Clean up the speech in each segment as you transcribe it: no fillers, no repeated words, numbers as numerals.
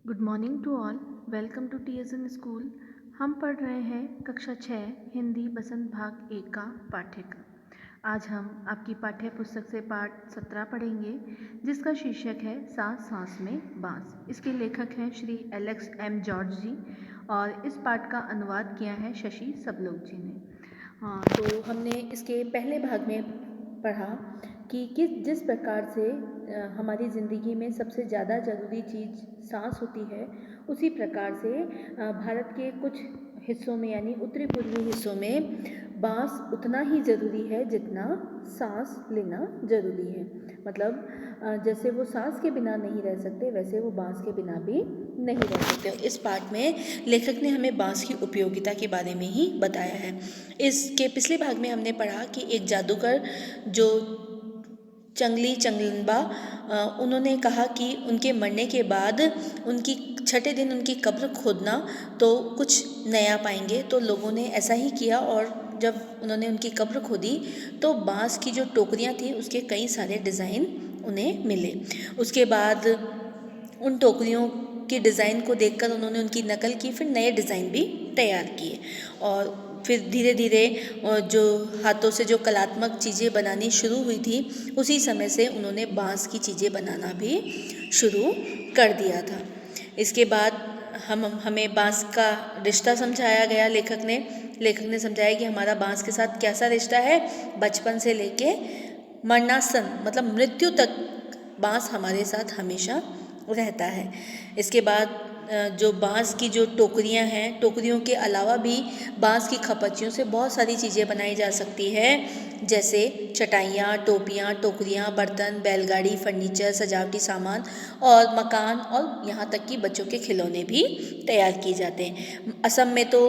Good morning to all. Welcome to TSN school. हम पढ़ रहे हैं कक्षा 6 हिंदी बसंत भाग 1 का पाठ्यक्रम। आज हम आपकी पाठ्य पुस्तक से पाठ 17 पढ़ेंगे, जिसका शीर्षक है सांस सांस में बांस। इसके लेखक हैं श्री एलेक्स एम जॉर्ज जी और इस पाठ का अनुवाद किया है शशि सबलोक जी ने। तो हमने इसके पहले भाग में पढ़ा कि जिस प्रकार से हमारी ज़िंदगी में सबसे ज़्यादा ज़रूरी चीज़ सांस होती है, उसी प्रकार से भारत के कुछ हिस्सों में यानी उत्तरी पूर्वी हिस्सों में बांस उतना ही ज़रूरी है जितना सांस लेना ज़रूरी है। मतलब जैसे वो सांस के बिना नहीं रह सकते, वैसे वो बांस के बिना भी नहीं रह सकते। इस पाठ में लेखक ने हमें बांस की उपयोगिता के बारे में ही बताया है। इसके पिछले भाग में हमने पढ़ा कि एक जादूगर जो चंगली चंगलंबा, उन्होंने कहा कि उनके मरने के बाद उनकी छठे दिन उनकी कब्र खोदना तो कुछ नया पाएंगे। तो लोगों ने ऐसा ही किया और जब उन्होंने उनकी कब्र खोदी तो बांस की जो टोकरियां थी उसके कई सारे डिज़ाइन उन्हें मिले। उसके बाद उन टोकरियों के डिज़ाइन को देखकर उन्होंने उनकी नकल की, फिर नए डिज़ाइन भी तैयार किए और फिर धीरे धीरे जो हाथों से जो कलात्मक चीज़ें बनानी शुरू हुई थी, उसी समय से उन्होंने बांस की चीज़ें बनाना भी शुरू कर दिया था। इसके बाद हमें बांस का रिश्ता समझाया गया। लेखक ने समझाया कि हमारा बांस के साथ कैसा रिश्ता है। बचपन से लेके मरणासन मतलब मृत्यु तक बांस हमारे साथ हमेशा रहता है। इसके बाद जो बांस की जो टोकरियां हैं, टोकरियों के अलावा भी बांस की खपच्चियों से बहुत सारी चीज़ें बनाई जा सकती है, जैसे चटाइयाँ, टोपियाँ, टोकरियाँ, बर्तन, बैलगाड़ी, फर्नीचर, सजावटी सामान और मकान और यहाँ तक कि बच्चों के खिलौने भी तैयार किए जाते हैं। असम में तो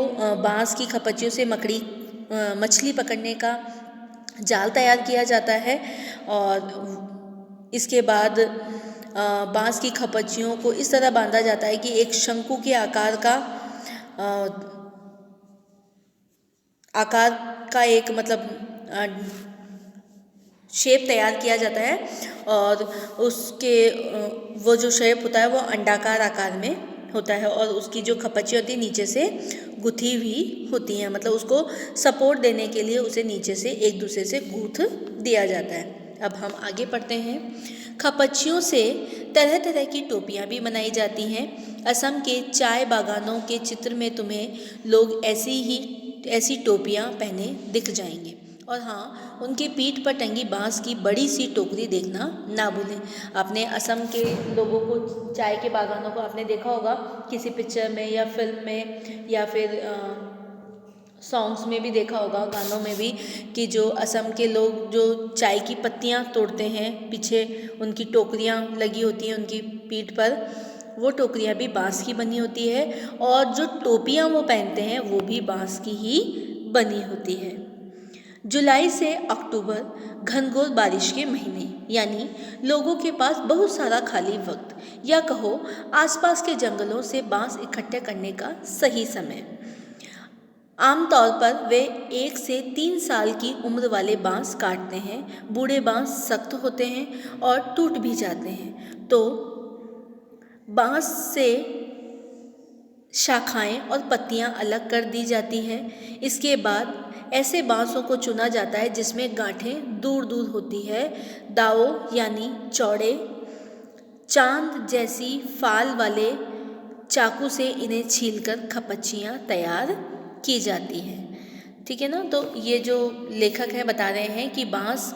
बांस की खपच्चियों से मछली पकड़ने का जाल तैयार किया जाता है। और इसके बाद बांस की खपच्चियों को इस तरह बांधा जाता है कि एक शंकु के आकार का एक मतलब शेप तैयार किया जाता है और उसके वो जो शेप होता है वो अंडाकार आकार में होता है और उसकी जो खपच्ची होती है नीचे से गुथी हुई होती हैं। मतलब उसको सपोर्ट देने के लिए उसे नीचे से एक दूसरे से गूंथ दिया जाता है। अब हम आगे पढ़ते हैं। खपच्चियों से तरह तरह की टोपियाँ भी बनाई जाती हैं। असम के चाय बागानों के चित्र में तुम्हें लोग ऐसी टोपियाँ पहने दिख जाएंगे। और हाँ, उनकी पीठ पर टंगी बांस की बड़ी सी टोकरी देखना ना भूलें। आपने असम के लोगों को, चाय के बागानों को आपने देखा होगा किसी पिक्चर में या फिल्म में या फिर सॉन्ग्स में भी देखा होगा, गानों में भी, कि जो असम के लोग जो चाय की पत्तियाँ तोड़ते हैं, पीछे उनकी टोकरियाँ लगी होती हैं उनकी पीठ पर, वो टोकरियाँ भी बांस की बनी होती है और जो टोपियाँ वो पहनते हैं वो भी बांस की ही बनी होती है। जुलाई से अक्टूबर घनघोर बारिश के महीने, यानी लोगों के पास बहुत सारा खाली वक्त या कहो आसपास के जंगलों से बांस इकट्ठे करने का सही समय। आमतौर पर वे 1 से 3 साल की उम्र वाले बांस काटते हैं। बूढ़े बांस सख्त होते हैं और टूट भी जाते हैं, तो बांस से शाखाएं और पत्तियां अलग कर दी जाती हैं। इसके बाद ऐसे बांसों को चुना जाता है जिसमें गांठें दूर दूर होती है। दावों यानी चौड़े चांद जैसी फाल वाले चाकू से इन्हें छीलकर खपच्चियाँ तैयार की जाती हैं। ठीक है ना। तो ये जो लेखक हैं बता रहे हैं कि बांस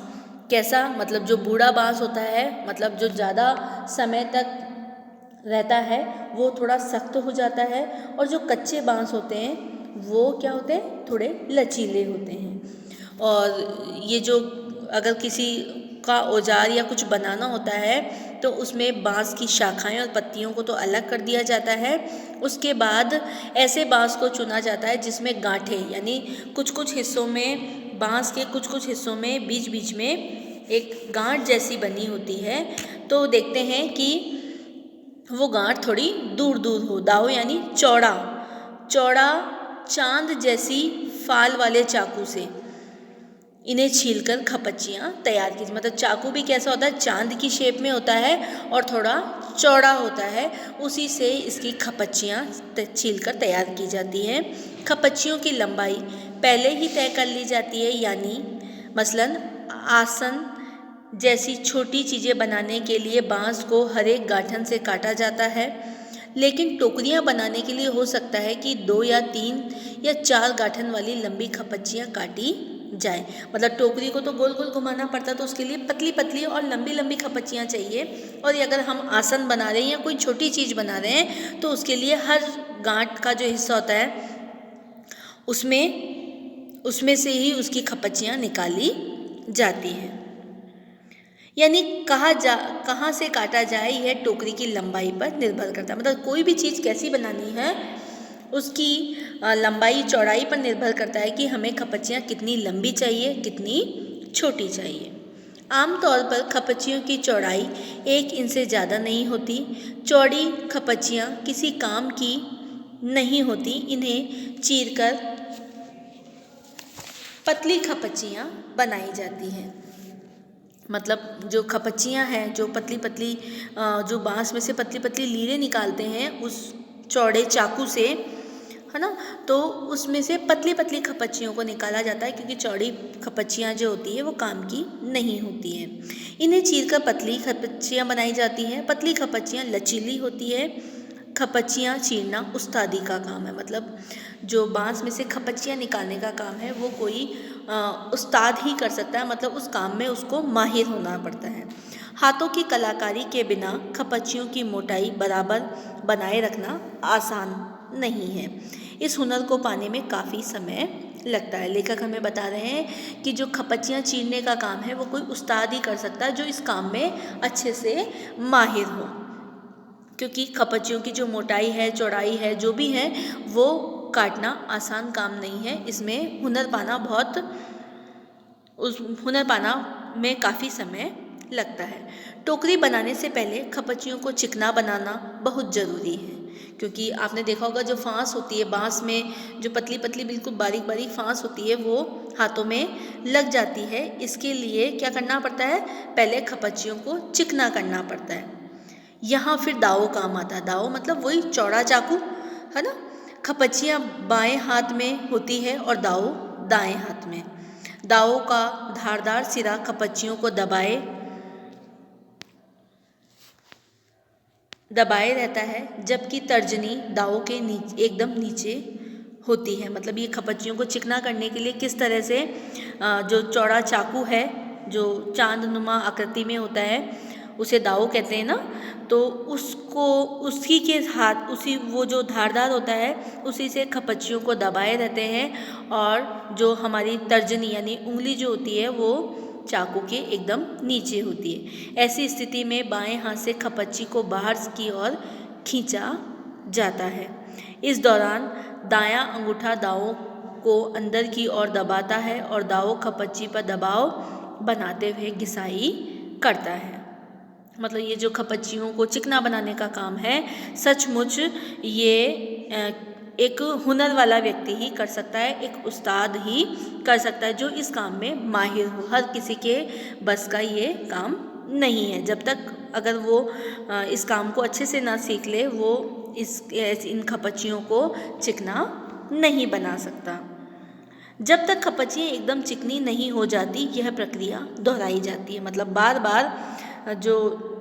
कैसा, मतलब जो बूढ़ा बांस होता है, मतलब जो ज़्यादा समय तक रहता है, वो थोड़ा सख्त हो जाता है और जो कच्चे बांस होते हैं वो क्या होते हैं, थोड़े लचीले होते हैं। और ये जो अगर किसी का औजार या कुछ बनाना होता है तो उसमें बांस की शाखाएं और पत्तियों को तो अलग कर दिया जाता है। उसके बाद ऐसे बांस को चुना जाता है जिसमें गांठें, यानी कुछ कुछ हिस्सों में, बांस के कुछ कुछ हिस्सों में बीच बीच में एक गांठ जैसी बनी होती है। तो देखते हैं कि वो गांठ थोड़ी दूर दूर हो। दाव यानी चौड़ा चौड़ा चांद जैसी फाल वाले चाकू से इन्हें छीलकर खपच्चियाँ तैयार की। मतलब चाकू भी कैसा होता है, चांद की शेप में होता है और थोड़ा चौड़ा होता है उसी से इसकी खपच्चियाँ छील कर तैयार की जाती हैं। खपच्चियों की लंबाई पहले ही तय कर ली जाती है, यानी मसलन आसन जैसी छोटी चीज़ें बनाने के लिए बाँस को हर एक गांठन से काटा जाता है, लेकिन टोकरियाँ बनाने के लिए हो सकता है कि 2 या 3 या 4 गांठन वाली लंबी खपच्चियाँ काटी जाए। मतलब टोकरी को तो गोल गोल घुमाना पड़ता है, तो उसके लिए पतली पतली और लंबी लंबी खपच्चियाँ चाहिए। और अगर हम आसन बना रहे हैं या कोई छोटी चीज़ बना रहे हैं तो उसके लिए हर गांठ का जो हिस्सा होता है उसमें से ही उसकी खपच्चियाँ निकाली जाती हैं। यानी कहाँ से काटा जाए यह टोकरी की लंबाई पर निर्भर करता है। मतलब कोई भी चीज़ कैसी बनानी है उसकी लंबाई चौड़ाई पर निर्भर करता है कि हमें खपच्चियाँ कितनी लंबी चाहिए, कितनी छोटी चाहिए। आमतौर पर खपच्चियों की चौड़ाई 1 इंच से ज़्यादा नहीं होती। चौड़ी खपच्चियाँ किसी काम की नहीं होती। इन्हें चीरकर पतली खपच्चियाँ बनाई जाती हैं। मतलब जो खपच्चियाँ हैं, जो पतली पतली जो बाँस में से पतली पतली लीरें निकालते हैं उस चौड़े चाकू से, है ना, तो उसमें से पतली पतली खपच्चियों को निकाला जाता है, क्योंकि चौड़ी खपच्चियाँ जो होती है वो काम की नहीं होती हैं। इन्हें चीरकर पतली खपच्चियाँ बनाई जाती हैं। पतली खपच्चियाँ लचीली होती है। खपच्चियाँ चीरना उस्तादी का काम है। मतलब जो बाँस में से खपच्चियाँ निकालने का काम है वो कोई उस्ताद ही कर सकता है। मतलब उस काम में उसको माहिर होना पड़ता है। हाथों की कलाकारी के बिना खपच्चियों की मोटाई बराबर बनाए रखना आसान नहीं है। इस हुनर को पाने में काफ़ी समय लगता है। लेखक हमें बता रहे हैं कि जो खपच्चियाँ चीरने का काम है वो कोई उस्ताद ही कर सकता है, जो इस काम में अच्छे से माहिर हो, क्योंकि खपच्चियों की जो मोटाई है, चौड़ाई है, जो भी है वो काटना आसान काम नहीं है। इसमें हुनर पाना में काफ़ी समय लगता है। टोकरी बनाने से पहले खपच्चियों को चिकना बनाना बहुत ज़रूरी है, क्योंकि आपने देखा होगा जो फांस होती है बाँस में, जो पतली पतली बिल्कुल बारीक बारीक फांस होती है वो हाथों में लग जाती है। इसके लिए क्या करना पड़ता है, पहले खपच्चियों को चिकना करना पड़ता है। यहाँ फिर दाव काम आता है। दाव मतलब वही चौड़ा चाकू, है ना। खपच्चियाँ बाएं हाथ में होती है और दाव दाएं हाथ में। दाव का धारदार सिरा खपच्चियों को दबाए रहता है, जबकि तर्जनी दाव के एकदम नीचे होती है। मतलब ये खपच्चियों को चिकना करने के लिए किस तरह से जो चौड़ा चाकू है जो चांदनुमा आकृति में होता है उसे दाव कहते हैं ना, तो उसी वो जो धारदार होता है उसी से खपच्चियों को दबाए रहते हैं, और जो हमारी तर्जनी यानी उंगली जो होती है वो चाकू के एकदम नीचे होती है। ऐसी स्थिति में बाएं हाथ से खपच्ची को बाहर की ओर खींचा जाता है। इस दौरान दायां अंगूठा दाव को अंदर की ओर दबाता है और दाव खपच्ची पर दबाव बनाते हुए घिसाई करता है। मतलब ये जो खपच्चियों को चिकना बनाने का काम है, सचमुच ये एक हुनर वाला व्यक्ति ही कर सकता है, एक उस्ताद ही कर सकता है जो इस काम में माहिर हो। हर किसी के बस का ये काम नहीं है। जब तक अगर वो इस काम को अच्छे से ना सीख ले, वो इन खपच्चियों को चिकना नहीं बना सकता। जब तक खपच्चियाँ एकदम चिकनी नहीं हो जाती, यह प्रक्रिया दोहराई जाती है। मतलब बार बार जो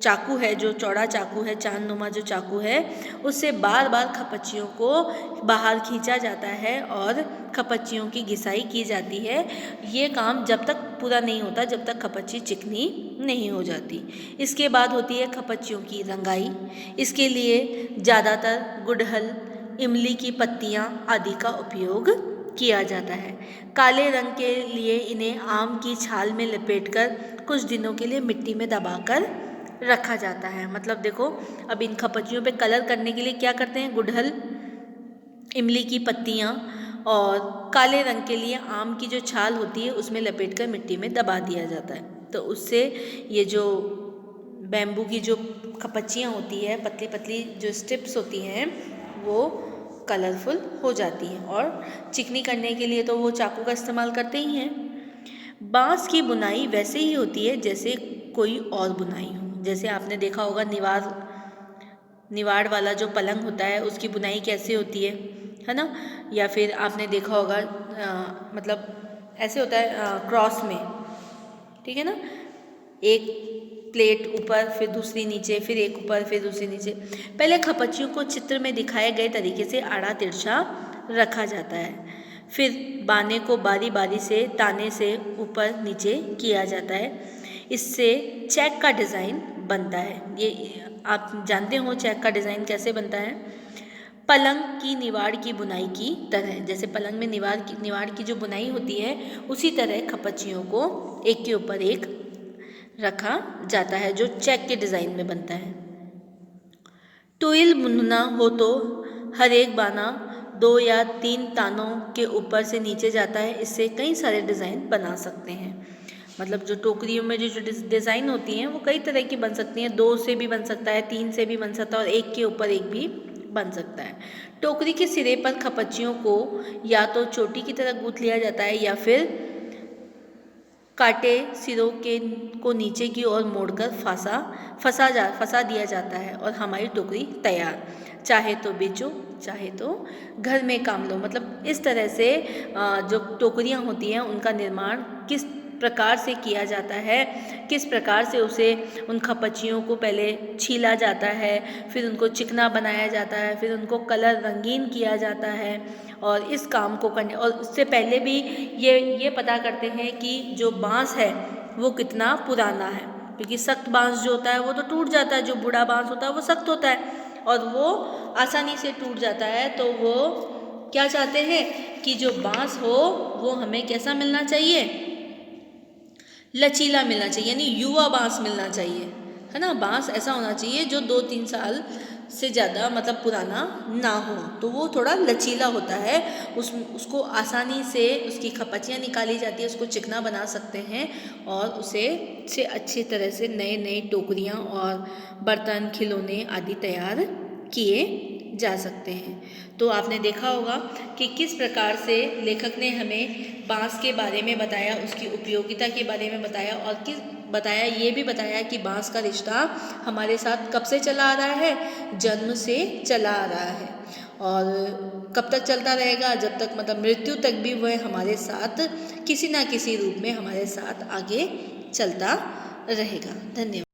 चाकू है, जो चौड़ा चाकू है, चांदनुमा जो चाकू है, उससे बार बार खपच्चियों को बाहर खींचा जाता है और खपच्चियों की घिसाई की जाती है। ये काम जब तक पूरा नहीं होता, जब तक खपच्ची चिकनी नहीं हो जाती। इसके बाद होती है खपच्चियों की रंगाई। इसके लिए ज़्यादातर गुड़हल, इमली की पत्तियाँ आदि का उपयोग किया जाता है। काले रंग के लिए इन्हें आम की छाल में लपेटकर कुछ दिनों के लिए मिट्टी में दबाकर रखा जाता है। मतलब देखो, अब इन खपच्चियों पे कलर करने के लिए क्या करते हैं, गुड़हल, इमली की पत्तियाँ और काले रंग के लिए आम की जो छाल होती है उसमें लपेटकर मिट्टी में दबा दिया जाता है। तो उससे ये जो बैम्बू की जो खपच्चियाँ होती है, पतली पतली जो स्ट्रिप्स होती हैं, वो कलरफुल हो जाती हैं। और चिकनी करने के लिए तो वो चाकू का इस्तेमाल करते ही हैं। बाँस की बुनाई वैसे ही होती है जैसे कोई और बुनाई हो। जैसे आपने देखा होगा निवाड़ वाला जो पलंग होता है उसकी बुनाई कैसे होती है ना। या फिर आपने देखा होगा मतलब ऐसे होता है क्रॉस में, ठीक है ना, एक प्लेट ऊपर फिर दूसरी नीचे, फिर एक ऊपर फिर दूसरी नीचे। पहले खपच्चियों को चित्र में दिखाए गए तरीके से आड़ा तिरछा रखा जाता है, फिर बाने को बारी बारी से ताने से ऊपर नीचे किया जाता है। इससे चेक का डिज़ाइन बनता है। ये आप जानते हो चेक का डिज़ाइन कैसे बनता है? पलंग की निवाड़ की बुनाई की तरह, जैसे पलंग में निवाड़ की जो बुनाई होती है उसी तरह खपच्चियों को एक के ऊपर एक रखा जाता है जो चेक के डिज़ाइन में बनता है। टुइल बुनना हो तो हर एक बाना 2 या 3 तानों के ऊपर से नीचे जाता है। इससे कई सारे डिज़ाइन बना सकते हैं। मतलब जो टोकरियों में जो डिज़ाइन होती हैं वो कई तरह की बन सकती हैं। 2 से भी बन सकता है, 3 से भी बन सकता है और एक के ऊपर एक भी बन सकता है। टोकरी के सिरे पर खपच्चियों को या तो चोटी की तरह गूंथ लिया जाता है या फिर काटे सिरों को नीचे की ओर मोड़कर फंसा दिया जाता है और हमारी टोकरी तैयार। चाहे तो बेचो, चाहे तो घर में काम लो। मतलब इस तरह से जो टोकरियाँ होती हैं उनका निर्माण किस प्रकार से किया जाता है, किस प्रकार से उन खपच्चियों को पहले छीला जाता है, फिर उनको चिकना बनाया जाता है, फिर उनको कलर रंगीन किया जाता है। और इस काम को करने और उससे पहले भी ये पता करते हैं कि जो बाँस है वो कितना पुराना है, क्योंकि सख्त बाँस जो होता है वो तो टूट जाता है, जो बूढ़ा बाँस होता है वो सख्त होता है और वो आसानी से टूट जाता है। तो वो क्या चाहते हैं कि जो बाँस हो वो हमें कैसा मिलना चाहिए, लचीला मिलना चाहिए, यानी युवा बाँस मिलना चाहिए, है ना। बाँस ऐसा होना चाहिए जो 2-3 साल से ज़्यादा मतलब पुराना ना हो, तो वो थोड़ा लचीला होता है। उसको आसानी से उसकी खपच्चियाँ निकाली जाती है, उसको चिकना बना सकते हैं और उसे अच्छी तरह से नए टोकरियाँ और बर्तन, खिलौने आदि तैयार किए जा सकते हैं। तो आपने देखा होगा कि किस प्रकार से लेखक ने हमें बाँस के बारे में बताया, उसकी उपयोगिता के बारे में बताया और ये भी बताया कि बाँस का रिश्ता हमारे साथ कब से चला आ रहा है, जन्म से चला आ रहा है और कब तक चलता रहेगा, जब तक मतलब मृत्यु तक भी वह हमारे साथ किसी ना किसी रूप में हमारे साथ आगे चलता रहेगा। धन्यवाद।